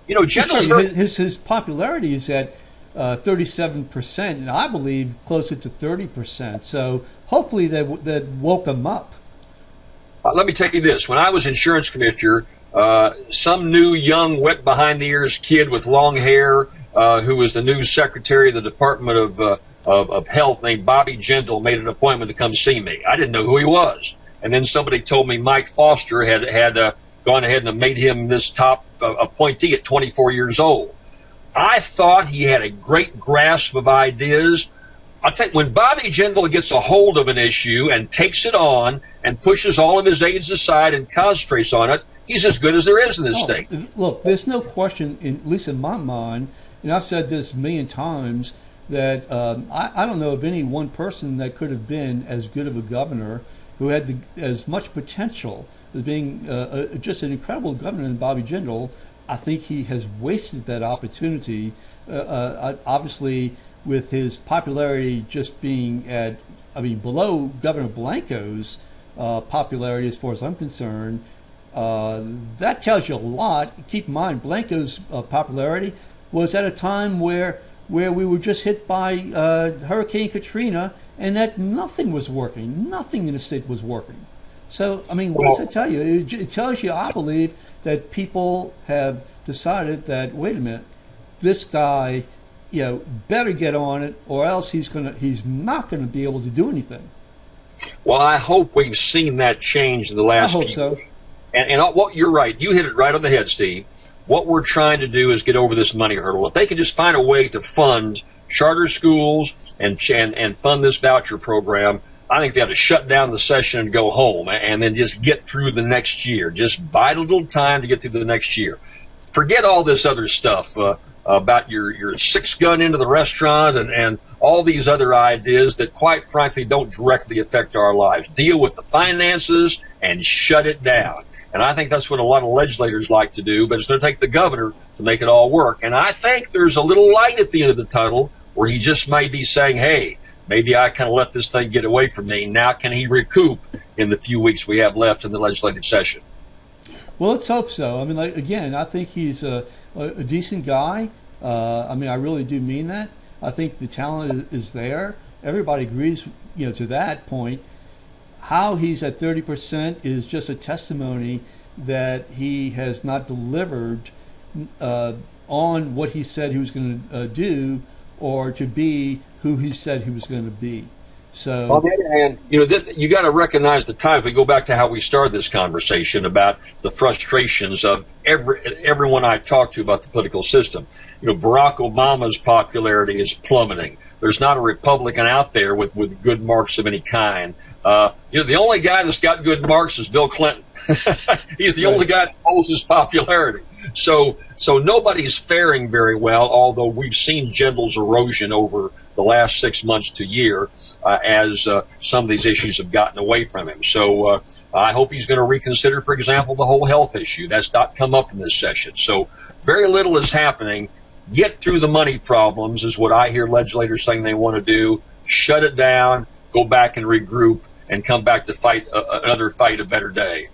Jindal's sure, his popularity is at 37%, and I believe closer to 30%. So hopefully that woke him up. Let me tell you this. When I was insurance commissioner, some new, young, wet behind-the-ears kid with long hair who was the new secretary of the Department of Health named Bobby Jindal made an appointment to come see me. I didn't know who he was. And then somebody told me Mike Foster had gone ahead and made him this top appointee at 24 years old. I thought he had a great grasp of ideas. I'll tell you, when Bobby Jindal gets a hold of an issue and takes it on and pushes all of his aides aside and concentrates on it, he's as good as there is in this state. Look, there's no question, at least in my mind, and I've said this a million times, that I don't know of any one person that could have been as good of a governor, who had as much potential as being just an incredible governor than Bobby Jindal. I think he has wasted that opportunity. Obviously, with his popularity just being below Governor Blanco's popularity as far as I'm concerned, that tells you a lot. Keep in mind, Blanco's popularity was at a time where we were just hit by Hurricane Katrina, and that nothing was working. Nothing in the state was working. So, what does it tell you? It tells you, I believe, that people have decided that, wait a minute, this guy, better get on it, or else he's not gonna be able to do anything. Well, I hope we've seen that change in the last few so. weeks. And what you're right, you hit it right on the head, Steve. What we're trying to do is get over this money hurdle. If they can just find a way to fund charter schools and fund this voucher program, I think they ought to shut down the session and go home and then just get through the next year. Just bide a little time to get through the next year. Forget all this other stuff about your six-gun into the restaurant and all these other ideas that, quite frankly, don't directly affect our lives. Deal with the finances and shut it down. And I think that's what a lot of legislators like to do, but it's going to take the governor to make it all work. And I think there's a little light at the end of the tunnel where he just might be saying, hey, maybe I kind of let this thing get away from me. Now can he recoup in the few weeks we have left in the legislative session? Well, let's hope so. Again, I think he's a decent guy. I really do mean that. I think the talent is there. Everybody agrees, to that point. How he's at 30% is just a testimony that he has not delivered on what he said he was going to do, or to be who he said he was going to be. So, on the other hand, you got to recognize the time. If we go back to how we started this conversation about the frustrations of everyone I talked to about the political system, Barack Obama's popularity is plummeting. There's not a Republican out there with good marks of any kind. The only guy that's got good marks is Bill Clinton. He's the only guy that holds his popularity. So nobody's faring very well, although we've seen Jindal's erosion over the last 6 months to year as some of these issues have gotten away from him. So I hope he's going to reconsider, for example, the whole health issue. That's not come up in this session. So very little is happening. Get through the money problems is what I hear legislators saying they want to do. Shut it down, go back and regroup, and come back to fight another fight a better day.